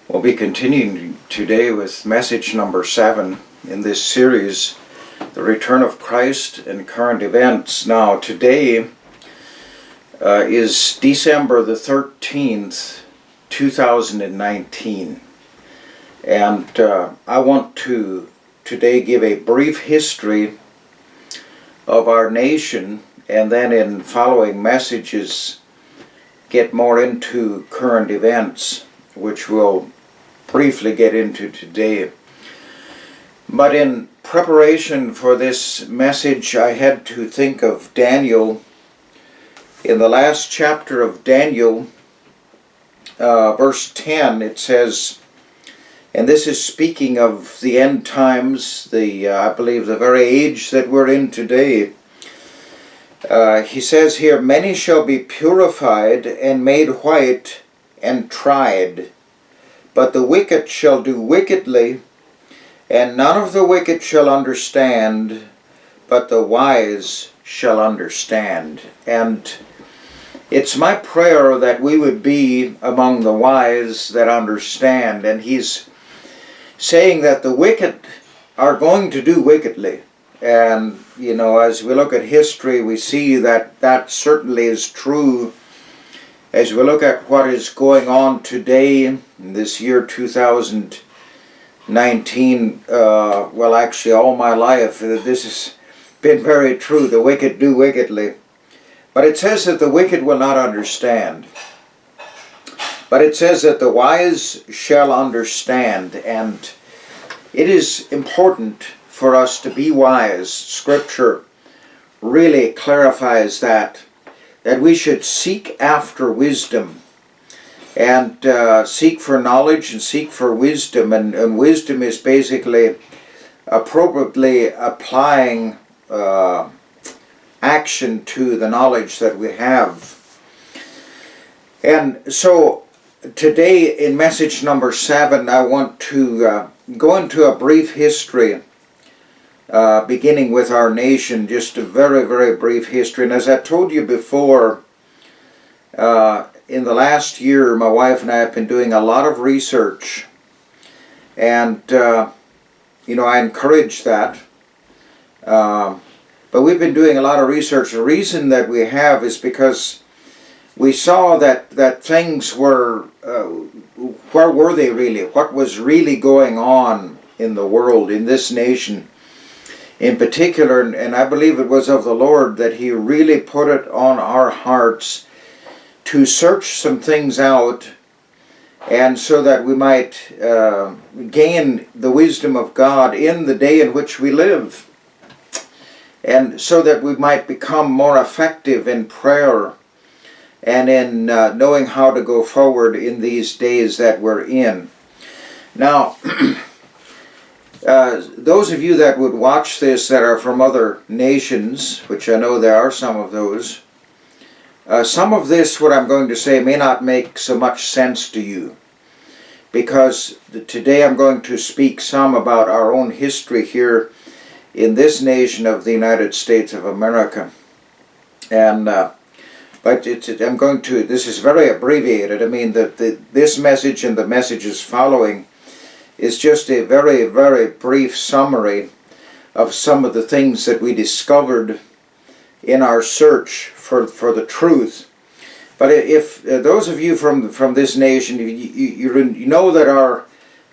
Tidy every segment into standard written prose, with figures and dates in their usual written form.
We'll be continuing today with message number 7 in this series, The Return of Christ and Current Events. Now, today is December the 13th, 2019. And I want to today give a brief history of our nation, and then in following messages get more into current events, which we'll briefly get into today. But in preparation for this message, I had to think of Daniel. In the last chapter of Daniel, verse 10, it says, and this is speaking of the end times, I believe the very age that we're in today. He says here, many shall be purified and made white and tried, but the wicked shall do wickedly, and none of the wicked shall understand, but the wise shall understand. And it's my prayer that we would be among the wise that understand. And he's saying that the wicked are going to do wickedly. And, you know, as we look at history, we see that that certainly is true. As we look at what is going on today, in this year 2019, well, actually all my life, this has been very true. The wicked do wickedly. But it says that the wicked will not understand. But it says that the wise shall understand. And it is important for us to be wise. Scripture really clarifies that we should seek after wisdom, and seek for knowledge and seek for wisdom. And wisdom is basically appropriately applying action to the knowledge that we have. And so today in message number 7, I want to go into a brief history beginning with our nation, just a very, very brief history. And as I told you before, in the last year, my wife and I have been doing a lot of research. And, you know, I encourage that. But we've been doing a lot of research. The reason that we have is because we saw that things were, where were they really? What was really going on in the world, in this nation in particular? And I believe it was of the Lord that He really put it on our hearts to search some things out, and so that we might gain the wisdom of God in the day in which we live, and so that we might become more effective in prayer and in knowing how to go forward in these days that we're in. Now, those of you that would watch this that are from other nations, which I know there are some of those, some of this, what I'm going to say, may not make so much sense to you, because today I'm going to speak some about our own history here in this nation of the United States of America. And but I'm going to, this is very abbreviated. I mean, this message and the messages following is just a very, very brief summary of some of the things that we discovered in our search for the truth. But if those of you from this nation, you know that our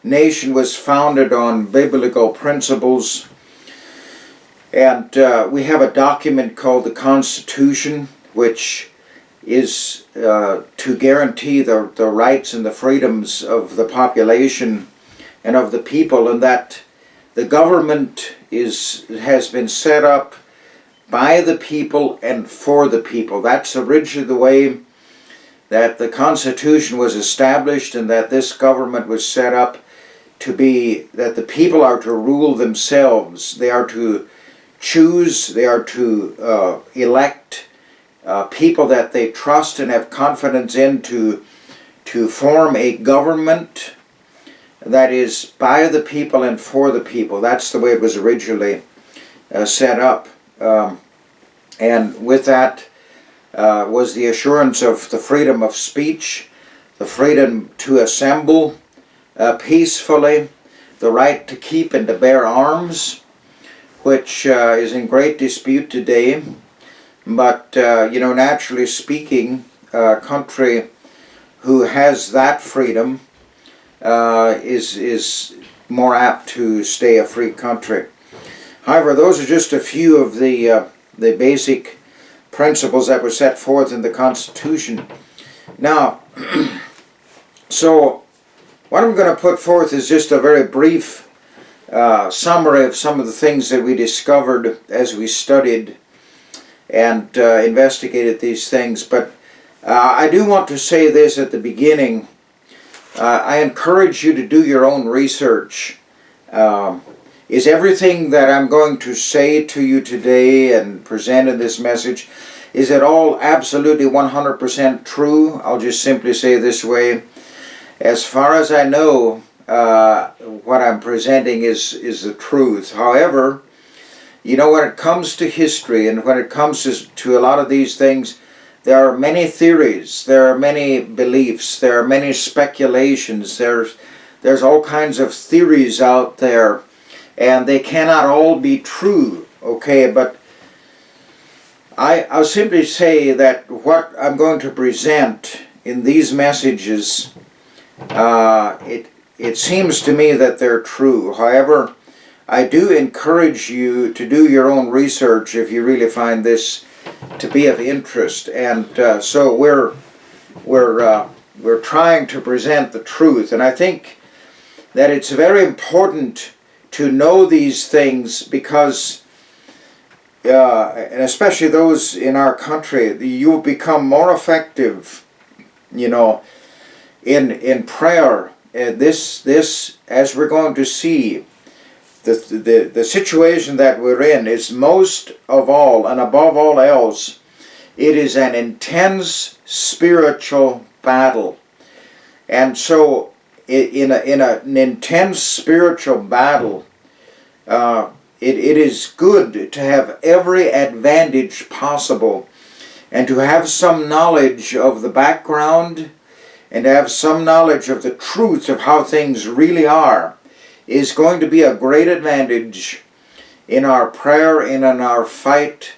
nation was founded on biblical principles, and we have a document called the Constitution, which is to guarantee the rights and the freedoms of the population and of the people, and that the government has been set up by the people and for the people. That's originally the way that the Constitution was established, and that this government was set up to be that the people are to rule themselves. They are to choose, they are to elect people that they trust and have confidence in to form a government that is by the people and for the people. That's the way it was originally set up. And with that was the assurance of the freedom of speech, the freedom to assemble, peacefully, the right to keep and to bear arms, which is in great dispute today. But, naturally speaking, a country who has that freedom is more apt to stay a free country. However, those are just a few of the basic principles that were set forth in the Constitution. Now, so what I'm going to put forth is just a very brief summary of some of the things that we discovered as we studied and investigated these things. But I do want to say this at the beginning. I encourage you to do your own research. Is everything that I'm going to say to you today and present in this message, is it all absolutely 100% true? I'll just simply say this way. As far as I know, what I'm presenting is the truth. However, when it comes to history and when it comes to a lot of these things, there are many theories, there are many beliefs, there are many speculations, there's all kinds of theories out there, and they cannot all be true, okay? But I'll simply say that what I'm going to present in these messages, it seems to me that they're true. However, I do encourage you to do your own research if you really find this to be of interest. And so we're trying to present the truth, and I think that it's very important to know these things because, and especially those in our country, you'll become more effective, in prayer. This, as we're going to see, the situation that we're in is most of all and above all else, it is an intense spiritual battle. And so in an intense spiritual battle, it is good to have every advantage possible and to have some knowledge of the background and to have some knowledge of the truth of how things really are is going to be a great advantage in our prayer and in our fight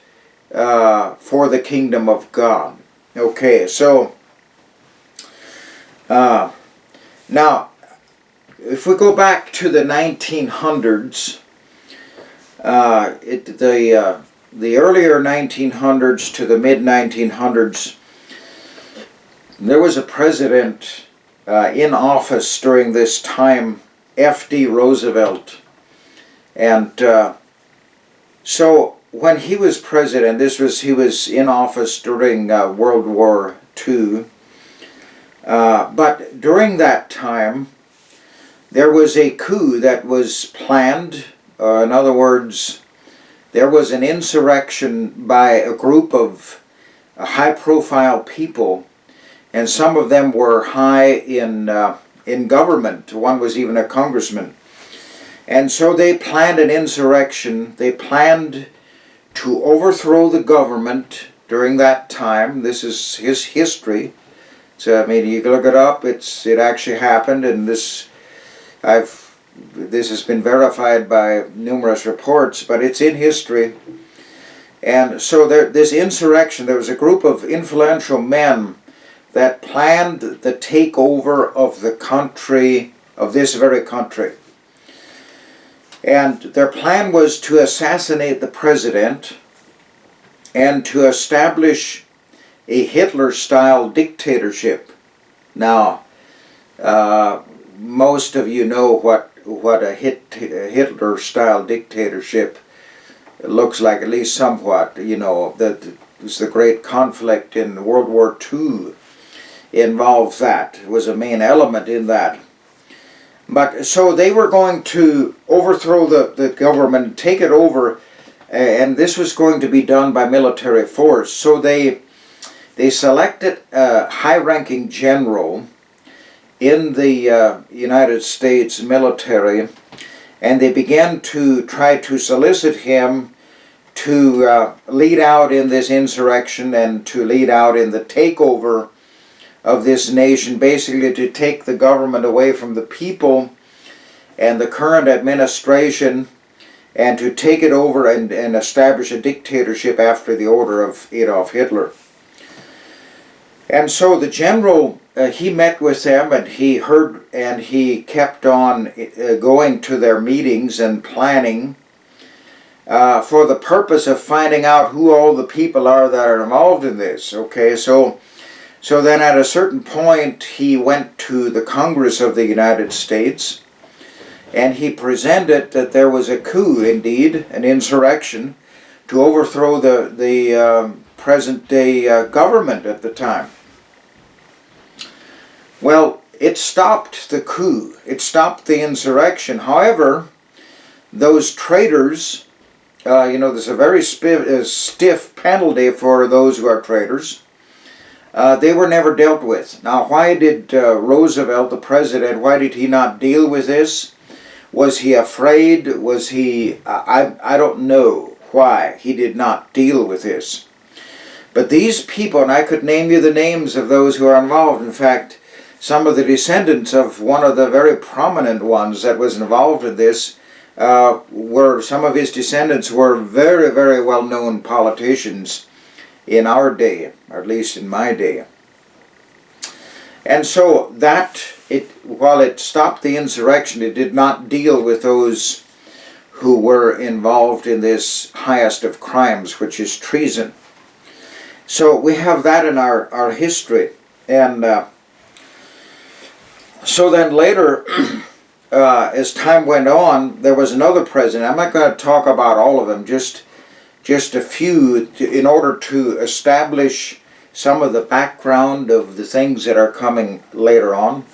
for the kingdom of God. Okay, so now if we go back to the 1900s, the earlier 1900s to the mid-1900s, there was a president in office during this time, F.D. Roosevelt. And so when he was president, he was in office during World War II. But during that time, there was a coup that was planned. In other words, there was an insurrection by a group of high-profile people, and some of them were high in government. One was even a congressman. And so they planned an insurrection. They planned to overthrow the government during that time. This is his history. So, I mean, you can look it up. It actually happened, and this has been verified by numerous reports, but it's in history. And so this insurrection, there was a group of influential men that planned the takeover of the country, of this very country. And their plan was to assassinate the president and to establish a Hitler-style dictatorship. Now, most of you know what a Hitler-style dictatorship looks like, at least somewhat. That was the great conflict in World War II. Involved that. It was a main element in that. But so they were going to overthrow the government, take it over, and this was going to be done by military force. So they selected a high-ranking general in the United States military, and they began to try to solicit him to lead out in this insurrection and to lead out in the takeover of this nation, basically to take the government away from the people and the current administration, and to take it over and establish a dictatorship after the order of Adolf Hitler. And so the general, he met with them, and he heard, and he kept on going to their meetings and planning for the purpose of finding out who all the people are that are involved in this. Okay, so then at a certain point he went to the Congress of the United States, and he presented that there was a coup, indeed, an insurrection, to overthrow the present-day government at the time. Well, it stopped the coup. It stopped the insurrection. However, those traitors, there's a very stiff penalty for those who are traitors. They were never dealt with. Now, why did Roosevelt, the president, why did he not deal with this? Was he afraid? Was he... I don't know why he did not deal with this. But these people, and I could name you the names of those who are involved. In fact, some of the descendants of one of the very prominent ones that was involved in this some of his descendants were very, very well-known politicians in our day, or at least in my day. And so while it stopped the insurrection, it did not deal with those who were involved in this highest of crimes, which is treason. So we have that in our history. And so then later, as time went on, there was another president. I'm not going to talk about all of them, just a few, in order to establish some of the background of the things that are coming later on.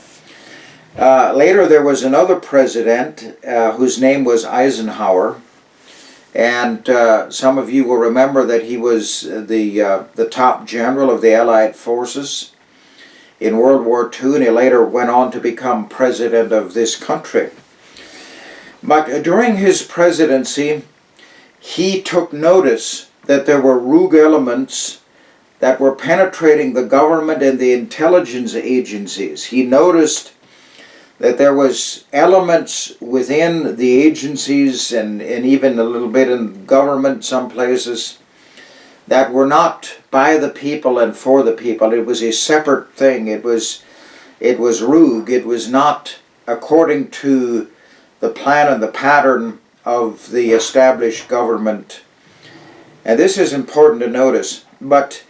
Later there was another president whose name was Eisenhower, and some of you will remember that he was the top general of the Allied forces in World War II, and he later went on to become president of this country. But during his presidency, he took notice that there were rogue elements that were penetrating the government and the intelligence agencies. He noticed that there was elements within the agencies and even a little bit in government, some places, that were not by the people and for the people. It was a separate thing. It was rogue. It was not according to the plan and the pattern of the established government. And this is important to notice. But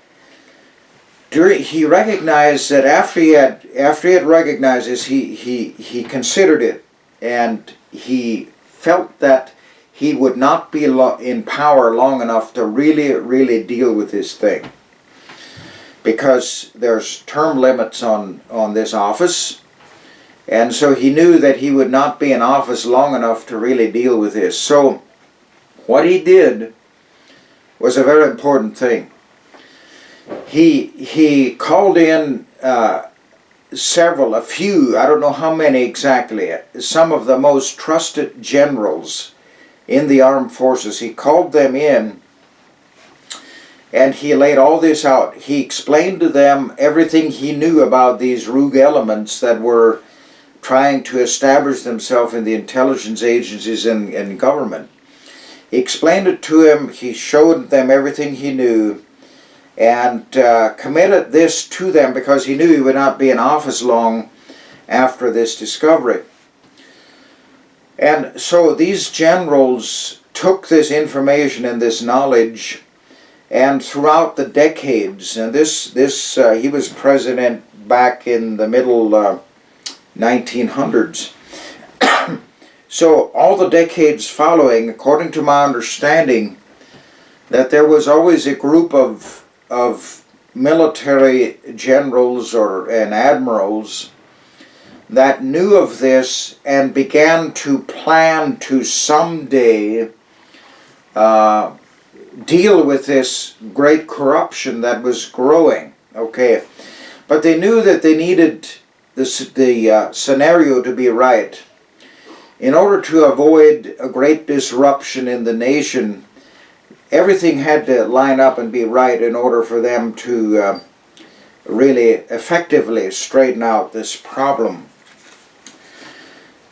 he recognized that after he had recognized this, he considered it, and he felt that he would not be in power long enough to really deal with this thing, because there's term limits on this office, and so he knew that he would not be in office long enough to really deal with this. So what he did was a very important thing. He called in a few, I don't know how many exactly, some of the most trusted generals in the armed forces. He called them in, and he laid all this out. He explained to them everything he knew about these rogue elements that were trying to establish themselves in the intelligence agencies and government. He explained it to him. He showed them everything he knew, and committed this to them because he knew he would not be in office long after this discovery. And so these generals took this information and this knowledge, and throughout the decades, and he was president back in the middle 1900s. So all the decades following, according to my understanding, that there was always a group of military generals and admirals that knew of this and began to plan to someday deal with this great corruption that was growing. Okay, but they knew that they needed the scenario to be right. In order to avoid a great disruption in the nation, everything had to line up and be right in order for them to really effectively straighten out this problem.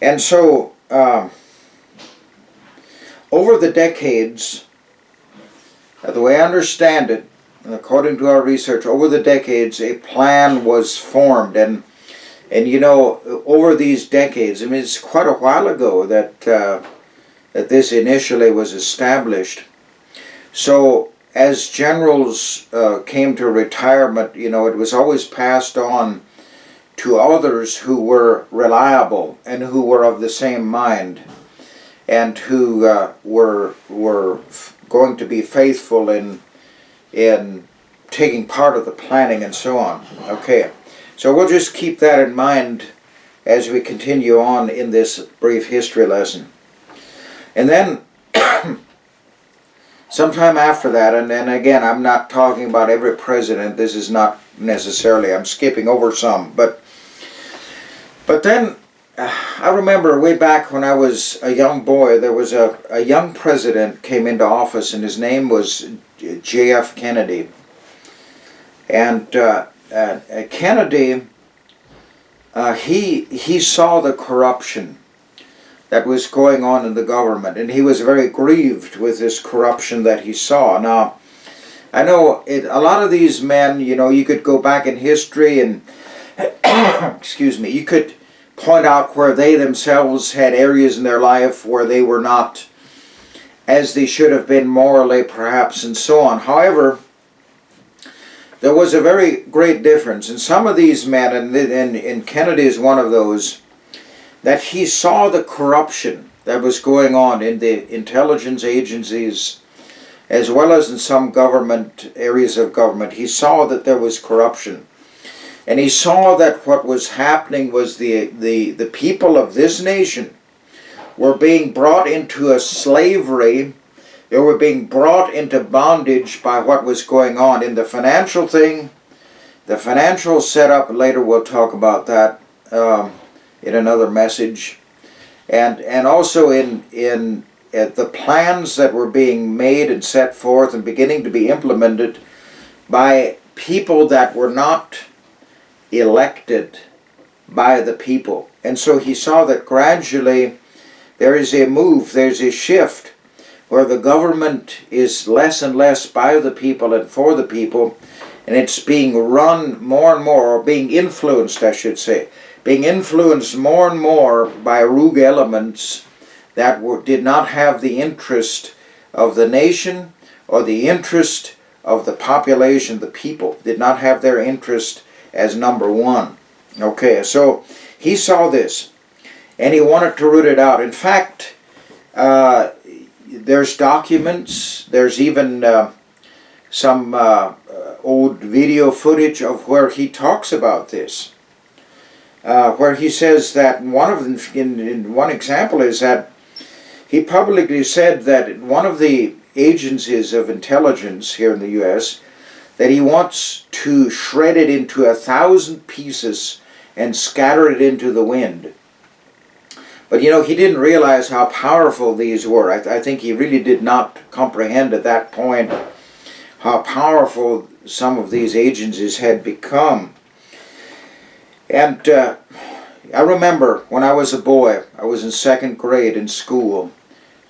And so, over the decades, the way I understand it, according to our research, over the decades, a plan was formed, and you know, over these decades, I mean, it's quite a while ago that that this initially was established. So, as generals came to retirement, you know, it was always passed on to others who were reliable and who were of the same mind, and who were going to be faithful in taking part of the planning and so on. Okay, so we'll just keep that in mind as we continue on in this brief history lesson. And then sometime after that, and then again, I'm not talking about every president, this is not necessarily, I'm skipping over some, but then I remember way back when I was a young boy, there was a young president came into office, and his name was J.F. Kennedy. And Kennedy, he saw the corruption that was going on in the government, and he was very grieved with this corruption that he saw. Now, I know a lot of these men, you know, you could go back in history and, excuse me, you could point out where they themselves had areas in their life where they were not as they should have been morally, perhaps, and so on. However, there was a very great difference. And some of these men, and Kennedy is one of those, that he saw the corruption that was going on in the intelligence agencies as well as in some government areas of government. He saw that there was corruption. And he saw that what was happening was the people of this nation were being brought into a slavery. They were being brought into bondage by what was going on in the financial thing, the financial setup. Later we'll talk about that in another message. And also in the plans that were being made and set forth and beginning to be implemented by people that were not elected by the people. And so he saw that gradually there is a move, there's a shift where the government is less and less by the people and for the people, and it's being run more and more, or being influenced, I should say, being influenced more and more by rogue elements that did not have the interest of the nation or the interest of the population, the people, did not have their interest as number one. Okay, so he saw this, and he wanted to root it out. In fact, there's documents, there's even some old video footage of where he talks about this, where he says that one of them, in one example is that he publicly said that one of the agencies of intelligence here in the U.S., that he wants to shred it into 1,000 pieces and scatter it into the wind. But you know, he didn't realize how powerful these were. I think he really did not comprehend at that point how powerful some of these agencies had become. And I remember when I was a boy, I was in second grade in school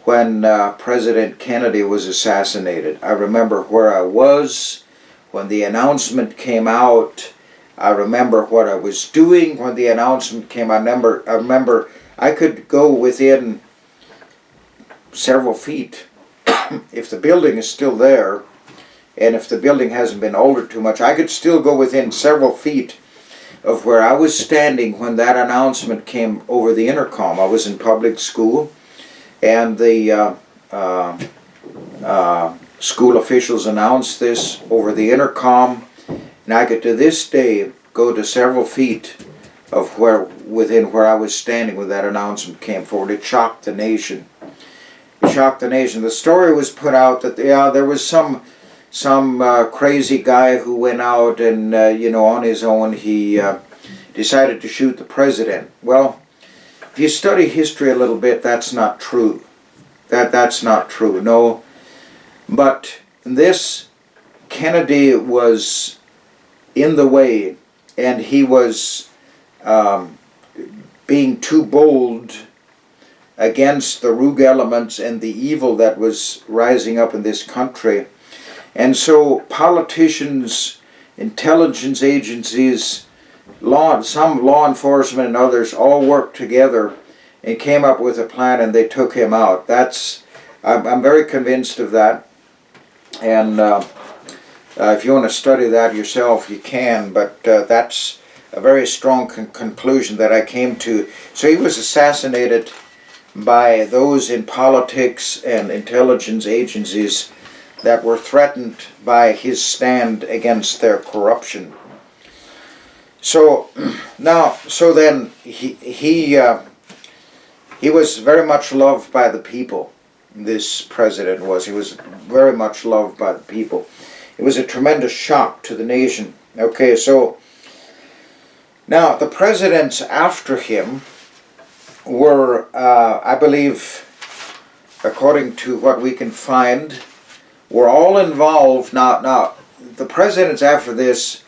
when President Kennedy was assassinated. I remember where I was when the announcement came out. I remember what I was doing when the announcement came. I remember I could go within several feet. If the building is still there, and if the building hasn't been altered too much, I could still go within several feet of where I was standing when that announcement came over the intercom. I was in public school, and the school officials announced this over the intercom, and I could to this day go to several feet of within where I was standing when that announcement came forward. It shocked the nation. It shocked the nation. The story was put out that there was some crazy guy who went out and on his own he decided to shoot the president. Well, if you study history a little bit, that's not true. That's not true. No. But this Kennedy was in the way, and he was being too bold against the rogue elements and the evil that was rising up in this country. And so politicians, intelligence agencies, some law enforcement and others all worked together and came up with a plan, and they took him out. I'm very convinced of that. And if you want to study that yourself, you can, but that's a very strong conclusion that I came to. So he was assassinated by those in politics and intelligence agencies that were threatened by his stand against their corruption. So then he was very much loved by the people. This president was. He was very much loved by the people. It was a tremendous shock to the nation. Okay, so now the presidents after him were, I believe, according to what we can find, were all involved. Now, the presidents after this,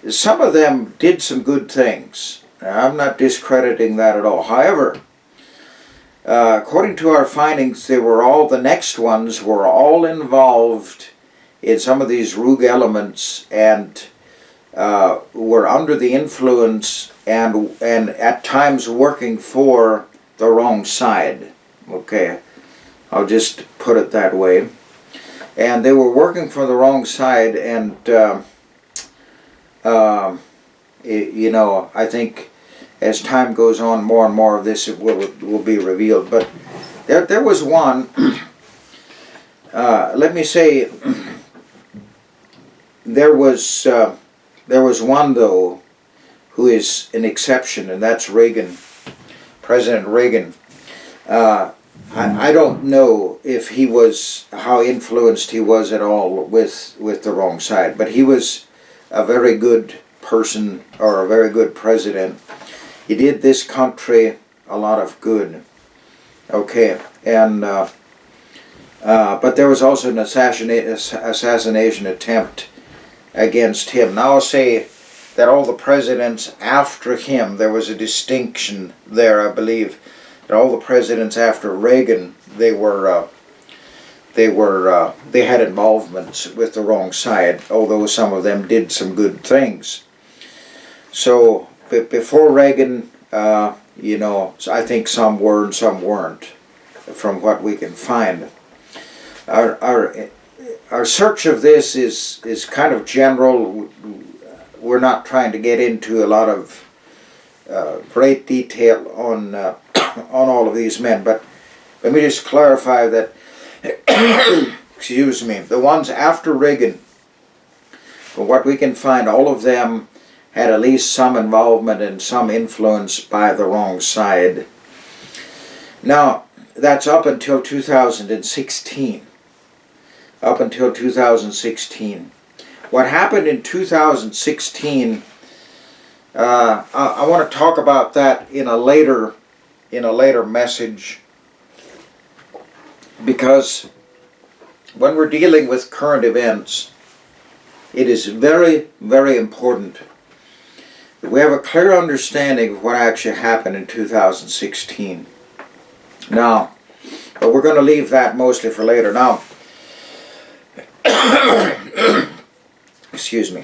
some of them did some good things. I'm not discrediting that at all. However, according to our findings, the next ones were all involved in some of these rogue elements and were under the influence and at times working for the wrong side. Okay, I'll just put it that way. And they were working for the wrong side, and I think as time goes on, more and more of this will be revealed. But there was one. Let me say, there was one though who is an exception, and that's Reagan, President Reagan. I don't know if how influenced he was at all with the wrong side, but he was a very good person, or a very good president. He did this country a lot of good. Okay, and but there was also an assassination attempt against him. Now I'll say that all the presidents after him, there was a distinction there, I believe, that all the presidents after Reagan, they had involvements with the wrong side, although some of them did some good things. So before Reagan, I think some were and some weren't, from what we can find. Our search of this is kind of general. We're not trying to get into a lot of great detail on all of these men, but let me just clarify that excuse me, the ones after Reagan, from what we can find, all of them had at least some involvement and some influence by the wrong side. Now, that's up until 2016. Up until 2016. What happened in 2016, I want to talk about that in a later message, because when we're dealing with current events, it is very, very important that we have a clear understanding of what actually happened in 2016. Now, but we're going to leave that mostly for later. Now, excuse me.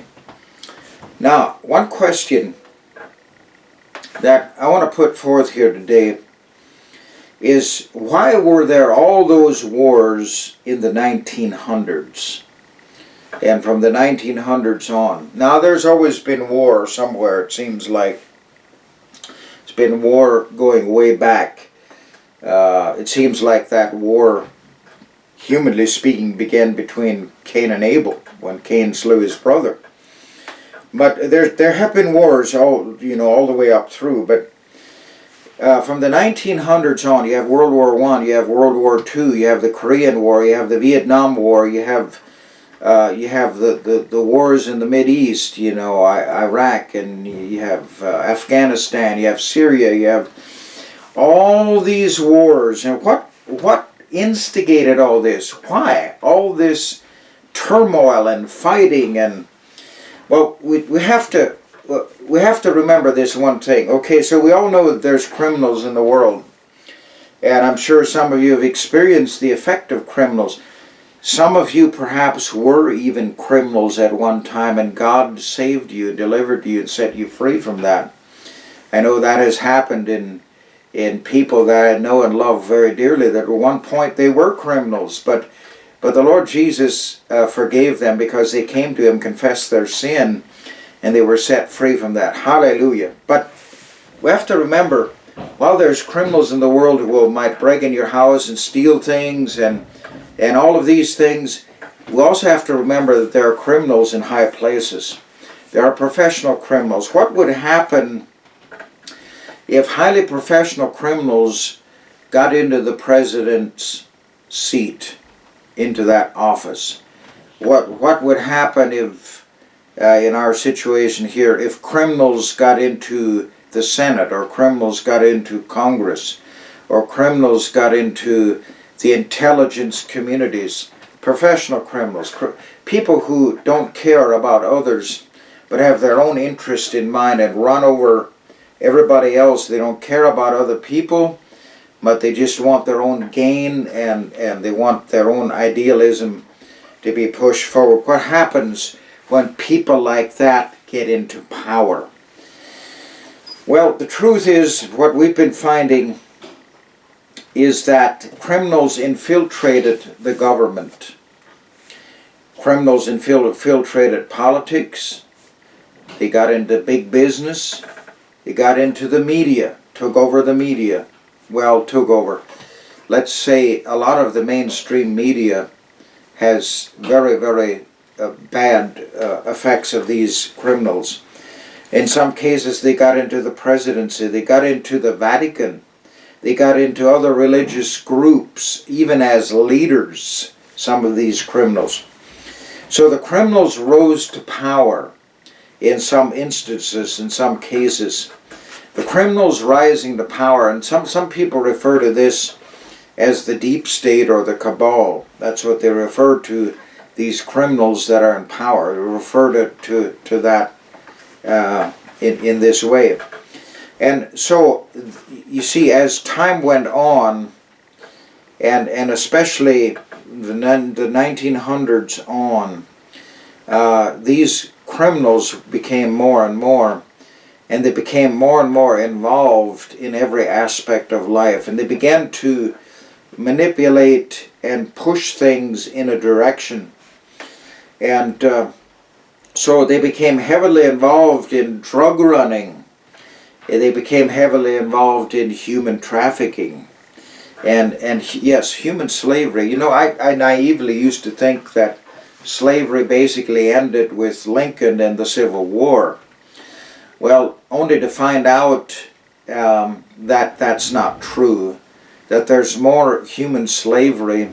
Now, one question that I want to put forth here today is, why were there all those wars in the 1900s and from the 1900s on? Now, there's always been war somewhere, it seems like. It's been war going way back. It seems like that war, humanly speaking, began between Cain and Abel, when Cain slew his brother. But there have been wars all the way up through. But from the 1900s on, you have World War I, you have World War II, you have the Korean War, you have the Vietnam War, you have the wars in the Mideast, Iraq, and you have Afghanistan, you have Syria, you have all these wars. And what instigated all this? Why all this turmoil and fighting? And Well, we have to remember this one thing. Okay, so we all know that there's criminals in the world, and I'm sure some of you have experienced the effect of criminals. Some of you perhaps were even criminals at one time, and God saved you, delivered you, and set you free from that. I know that has happened in people that I know and love very dearly, that at one point they were criminals, but the Lord Jesus forgave them because they came to Him, confessed their sin, and they were set free from that. Hallelujah. But we have to remember, while there's criminals in the world who might break in your house and steal things and all of these things, we also have to remember that there are criminals in high places. There are professional criminals. What would happen if highly professional criminals got into the president's seat, into that office? What would happen if, in our situation here, if criminals got into the Senate, or criminals got into Congress, or criminals got into the intelligence communities? Professional criminals, people who don't care about others but have their own interest in mind and run over everybody else. They don't care about other people, but they just want their own gain, and they want their own idealism to be pushed forward. What happens when people like that get into power? Well, the truth is, what we've been finding is that criminals infiltrated the government. Criminals infiltrated politics. They got into big business. They got into the media, took over the media. Well, took over. Let's say a lot of the mainstream media has very, very bad effects of these criminals. In some cases, they got into the presidency. They got into the Vatican. They got into other religious groups, even as leaders, some of these criminals. So the criminals rose to power in some instances, in some cases. The criminals rising to power, and some people refer to this as the deep state or the cabal. That's what they refer to, these criminals that are in power. They refer to that in this way. And so, you see, as time went on, and especially the 1900s on, these criminals became more and more, and they became more and more involved in every aspect of life, and they began to manipulate and push things in a direction. And so they became heavily involved in drug running. They became heavily involved in human trafficking. And yes, human slavery. You know, I naively used to think that slavery basically ended with Lincoln and the Civil War. Well, only to find out that that's not true. That there's more human slavery.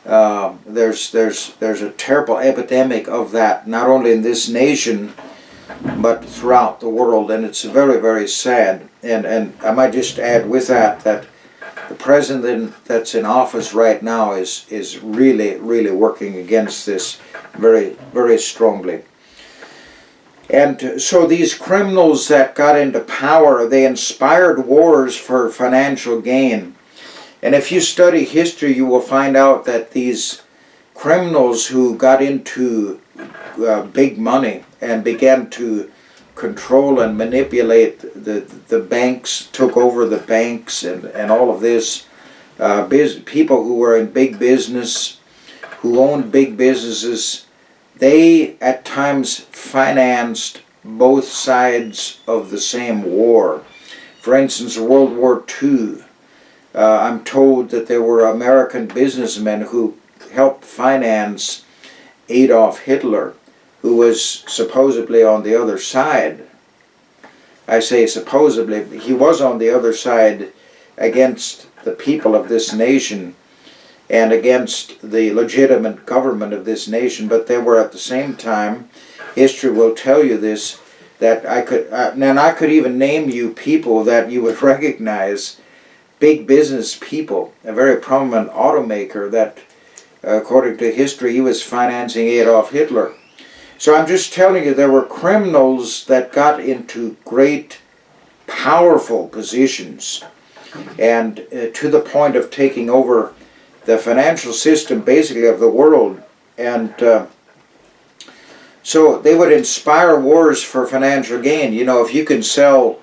There's a terrible epidemic of that, not only in this nation, but throughout the world, and it's very, very sad. And I might just add with that the president that's in office right now is really, really working against this very, very strongly. And so these criminals that got into power, they inspired wars for financial gain. And if you study history, you will find out that these criminals who got into big money and began to control and manipulate the banks, took over the banks and all of this, people who were in big business, who owned big businesses, they at times financed both sides of the same war. For instance, World War II, I'm told that there were American businessmen who helped finance Adolf Hitler, who was supposedly on the other side. I say supposedly, he was on the other side against the people of this nation and against the legitimate government of this nation, but they were at the same time, history will tell you this, that I could even name you people that you would recognize, big business people, a very prominent automaker that, according to history, he was financing Adolf Hitler. So I'm just telling you, there were criminals that got into great, powerful positions, and to the point of taking over the financial system, basically, of the world. And so they would inspire wars for financial gain. You know, if you can sell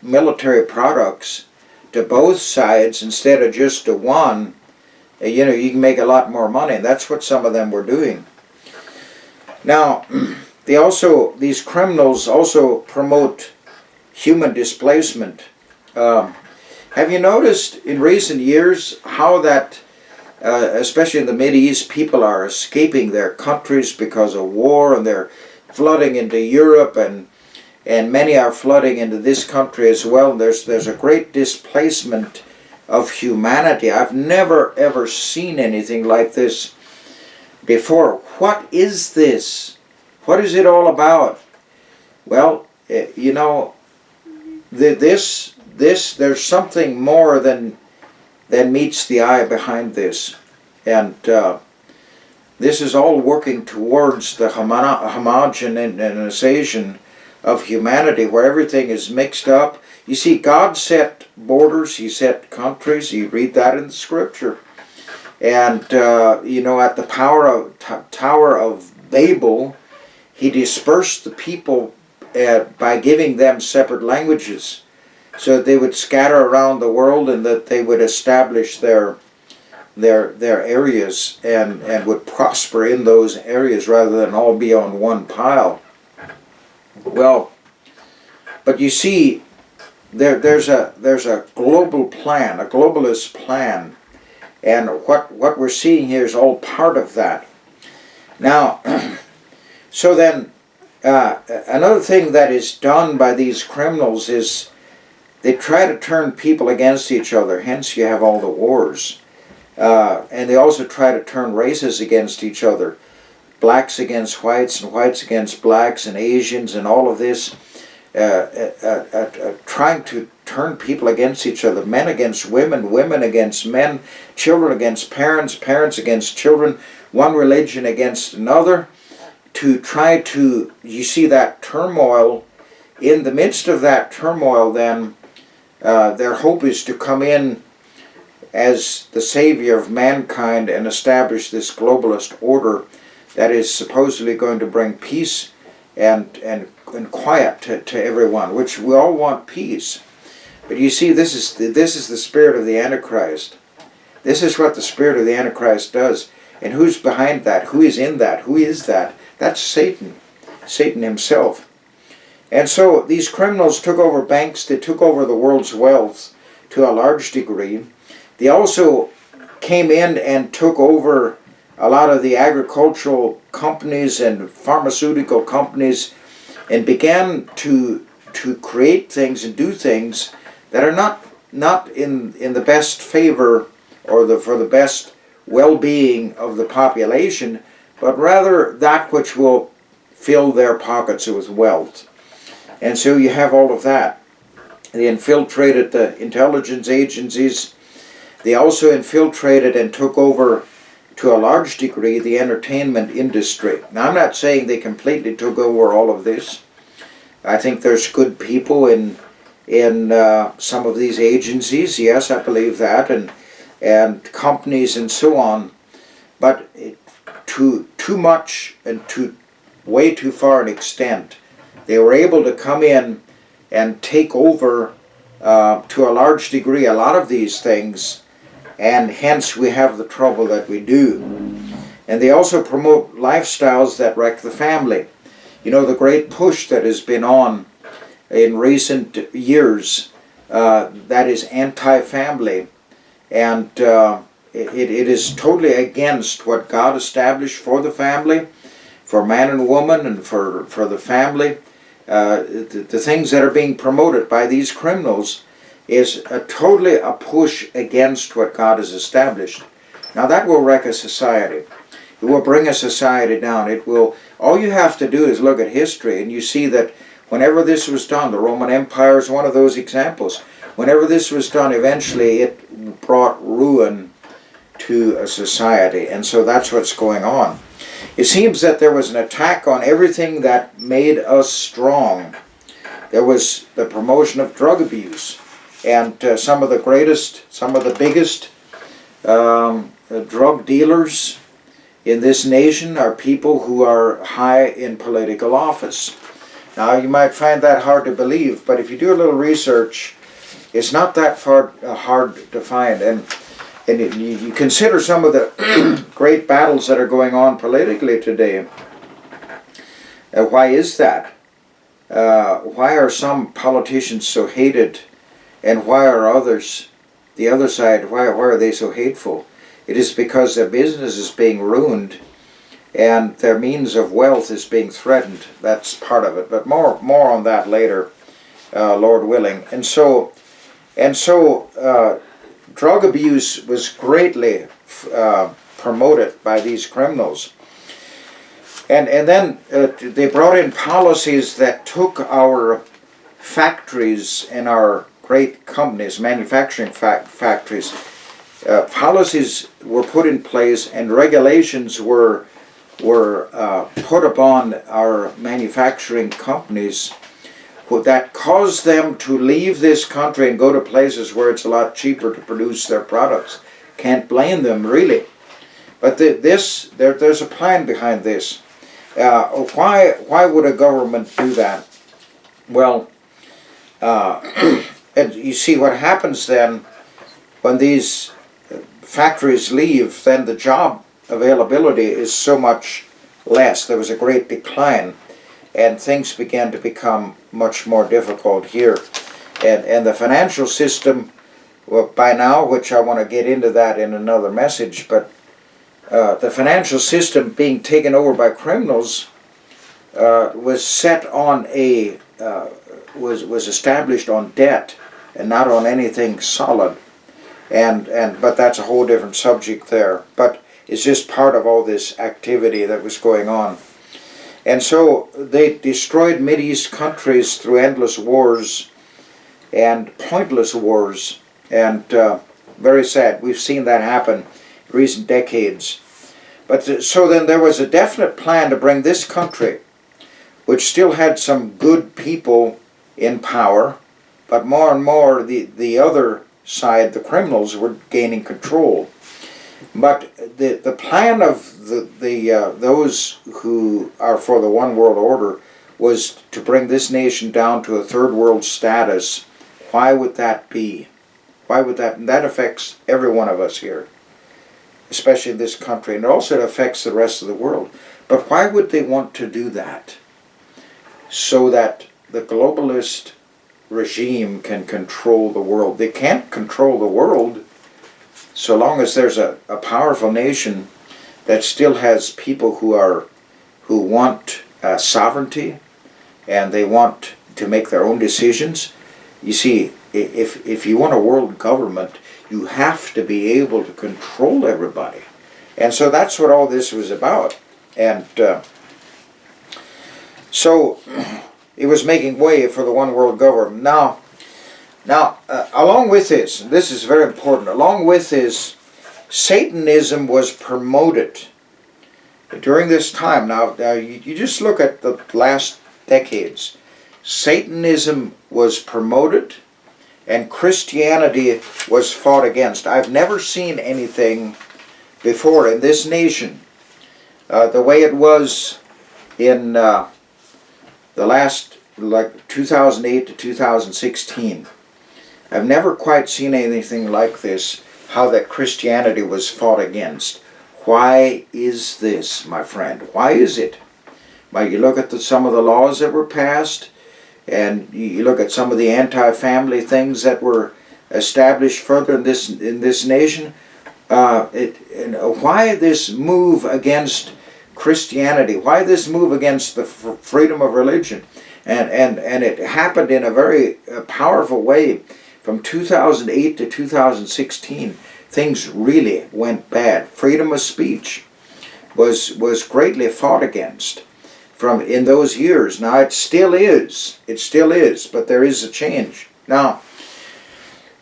military products to both sides instead of just to one, you know, you can make a lot more money. That's what some of them were doing. Now, these criminals also promote human displacement. Have you noticed in recent years how that, especially in the Mideast, people are escaping their countries because of war, and they're flooding into Europe, and many are flooding into this country as well. There's a great displacement of humanity. I've never ever seen anything like this before. What is this? What is it all about? Well, you know, there's something more than meets the eye behind this, and this is all working towards the homogenization of humanity, where everything is mixed up. You see, God set borders, He set countries. You read that in the Scripture. And, you know, at the Tower of Babel, He dispersed the people by giving them separate languages, so that they would scatter around the world, and that they would establish their areas and would prosper in those areas rather than all be on one pile. Well, but you see, there's a global plan, a globalist plan, and what we're seeing here is all part of that. Now, so then, another thing that is done by these criminals is they try to turn people against each other. Hence, you have all the wars, and they also try to turn races against each other. Blacks against whites, and whites against blacks, and Asians, and all of this, trying to turn people against each other, men against women, women against men, children against parents, parents against children, one religion against another, to try to, you see that turmoil. In the midst of that turmoil, then, their hope is to come in as the savior of mankind and establish this globalist order that is supposedly going to bring peace and quiet to everyone, which we all want peace. But you see, this is the spirit of the Antichrist. This is what the spirit of the Antichrist does. And who's behind that? Who is in that? Who is that? That's Satan. Satan himself. And so these criminals took over banks. They took over the world's wealth to a large degree. They also came in and took over a lot of the agricultural companies and pharmaceutical companies, and began to create things and do things that are not in the best favor or for the best well-being of the population, but rather that which will fill their pockets with wealth. And so you have all of that. They infiltrated the intelligence agencies. They also infiltrated and took over, to a large degree, the entertainment industry. Now, I'm not saying they completely took over all of this. I think there's good people in some of these agencies. Yes, I believe that, and companies and so on. But too much and way too far an extent. They were able to come in and take over to a large degree a lot of these things, and hence we have the trouble that we do. And they also promote lifestyles that wreck the family. You know, the great push that has been on in recent years, that is anti-family, and it is totally against what God established for the family, for man and woman, and for the family. The things that are being promoted by these criminals is totally a push against what God has established. Now that will wreck a society. It will bring a society down. It will. All you have to do is look at history, and you see that whenever this was done, the Roman Empire is one of those examples. Whenever this was done, eventually it brought ruin to a society, and so that's what's going on. It seems that there was an attack on everything that made us strong. There was the promotion of drug abuse, and some of the biggest drug dealers in this nation are people who are high in political office. Now, you might find that hard to believe, but if you do a little research, it's not that hard to find. And you consider some of the great battles that are going on politically today. Why is that? Why are some politicians so hated, and why are others, the other side, why are they so hateful? It is because their business is being ruined and their means of wealth is being threatened. That's part of it, but more on that later, Lord willing. And so drug abuse was greatly promoted by these criminals. And then they brought in policies that took our factories and our great companies, manufacturing factories, policies were put in place and regulations were put upon our manufacturing companies that caused them to leave this country and go to places where it's a lot cheaper to produce their products. Can't blame them, really. But there's a plan behind this. Why would a government do that? Well, and you see what happens then when these factories leave, then the job availability is so much less. There was a great decline, and things began to become much more difficult here. And the financial system, well, by now, which I want to get into that in another message, but the financial system being taken over by criminals was set on was established on debt and not on anything solid. But that's a whole different subject there. But it's just part of all this activity that was going on. And so they destroyed Mideast countries through endless wars and pointless wars. And very sad. We've seen that happen in recent decades. But so then there was a definite plan to bring this country, which still had some good people in power, but more and more the other side, the criminals, were gaining control. But the plan of those who are for the one world order was to bring this nation down to a third world status. Why would that be? Why would that? And that affects every one of us here, especially in this country, and also it affects the rest of the world. But why would they want to do that? So that the globalist regime can control the world. They can't control the world so long as there's a powerful nation that still has people who want sovereignty, and they want to make their own decisions. You see, if you want a world government, you have to be able to control everybody. And so that's what all this was about. And so it was making way for the one world government. Now, along with this, and this is very important, along with this, Satanism was promoted during this time. Now you just look at the last decades. Satanism was promoted and Christianity was fought against. I've never seen anything before in this nation the way it was in the last, like 2008 to 2016. I've never quite seen anything like this, how that Christianity was fought against. Why is this, my friend? Why is it? Well, you look at some of the laws that were passed, and you look at some of the anti-family things that were established further in this nation. Why this move against Christianity? Why this move against the freedom of religion? And it happened in a very powerful way. From 2008 to 2016, things really went bad. Freedom of speech was greatly fought against in those years. Now it still is, but there is a change. Now,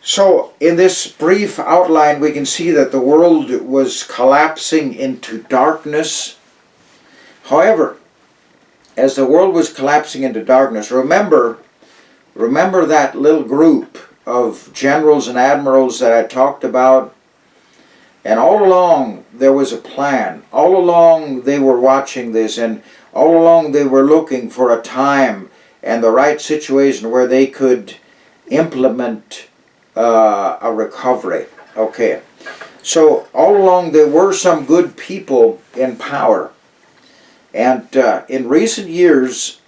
so in this brief outline we can see that the world was collapsing into darkness, However, as the world was collapsing into darkness, remember that little group of generals and admirals that I talked about? And all along there was a plan. All along they were watching this, and all along they were looking for a time and the right situation where they could implement a recovery. Okay, so all along there were some good people in power. And in recent years,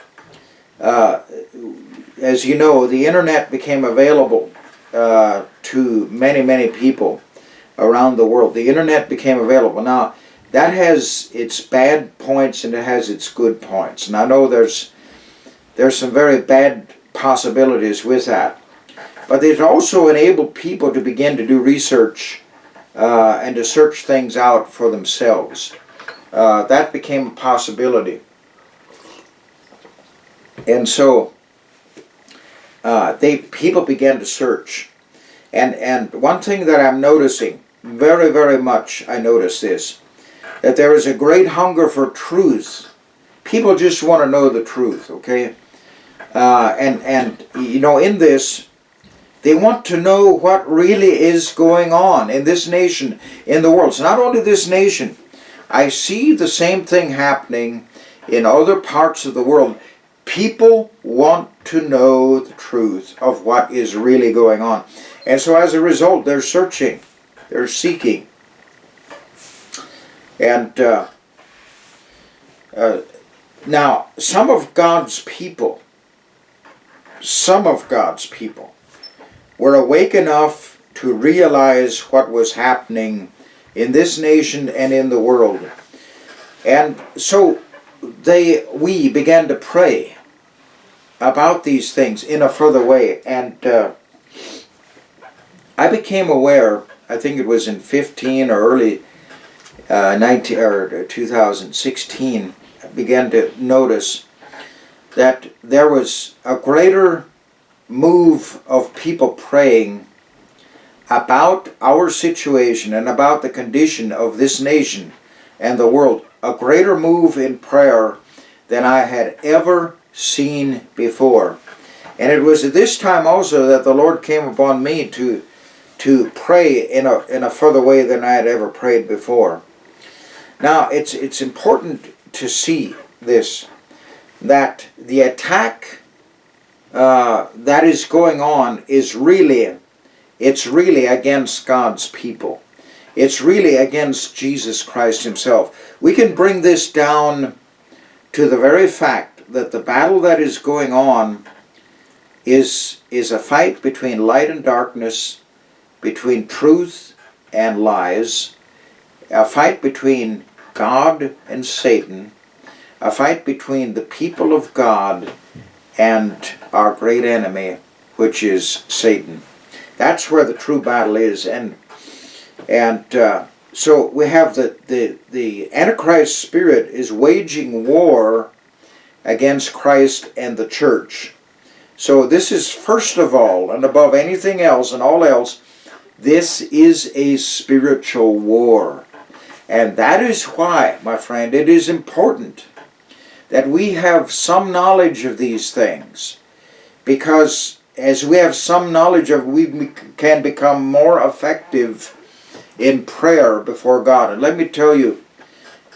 as you know, the internet became available to many, many people around the world. The internet became available. Now, that has its bad points and it has its good points. And I know there's some very bad possibilities with that. But it also enabled people to begin to do research and to search things out for themselves. That became a possibility. And so people began to search. And one thing that I'm noticing, very, very much I notice this, that there is a great hunger for truth. People just want to know the truth, okay? And you know, in this, they want to know what really is going on in this nation, in the world. So not only this nation, I see the same thing happening in other parts of the world. People want to know the truth of what is really going on. And so as a result, they're searching, they're seeking. And now, some of God's people were awake enough to realize what was happening in this nation and in the world. And so we began to pray about these things in a further way. And I became aware, I think it was in 15 or early 2016, I began to notice that there was a greater move of people praying about our situation and about the condition of this nation and the world. A greater move in prayer than I had ever seen before. And it was at this time also that the Lord came upon me to pray in a further way than I had ever prayed before. Now, it's important to see this, that the attack that is going on is really against God's people. It's really against Jesus Christ himself. We can bring this down to the very fact that the battle that is going on is a fight between light and darkness, between truth and lies, a fight between God and Satan, a fight between the people of God and our great enemy, which is Satan. That's where the true battle is. And so we have the Antichrist spirit is waging war against Christ and the church. So this is first of all, and above anything else and all else, this is a spiritual war. And that is why, my friend, it is important that we have some knowledge of these things. Because as we have some knowledge of, we can become more effective in prayer before God. And let me tell you,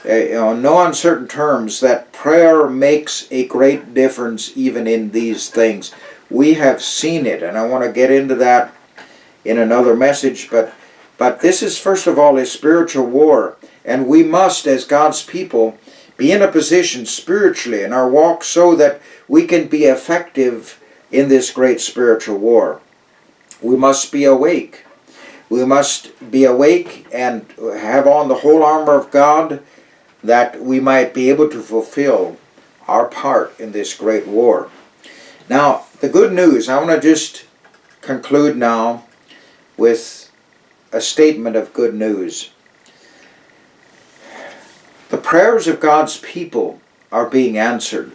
in no uncertain terms, that prayer makes a great difference even in these things. We have seen it, and I want to get into that in another message, but this is first of all a spiritual war, and we must, as God's people, be in a position spiritually in our walk so that we can be effective in this great spiritual war. We must be awake. We must be awake and have on the whole armor of God, that we might be able to fulfill our part in this great war. Now, the good news, I want to just conclude now with a statement of good news. The prayers of God's people are being answered.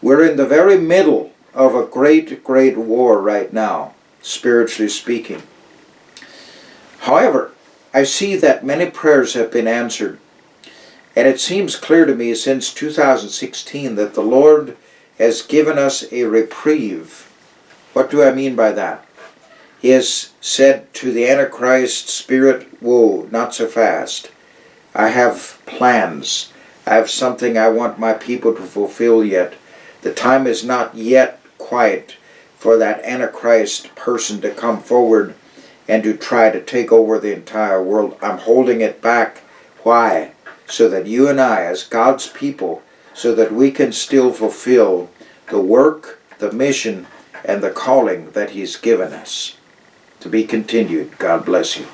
We're in the very middle of a great, great war right now, spiritually speaking. However, I see that many prayers have been answered. And it seems clear to me since 2016 that the Lord has given us a reprieve. What do I mean by that? He has said to the Antichrist spirit, whoa, not so fast. I have plans. I have something I want my people to fulfill yet. The time is not yet quite for that Antichrist person to come forward and to try to take over the entire world. I'm holding it back. Why? So that you and I, as God's people, so that we can still fulfill the work, the mission, and the calling that He's given us. To be continued. God bless you.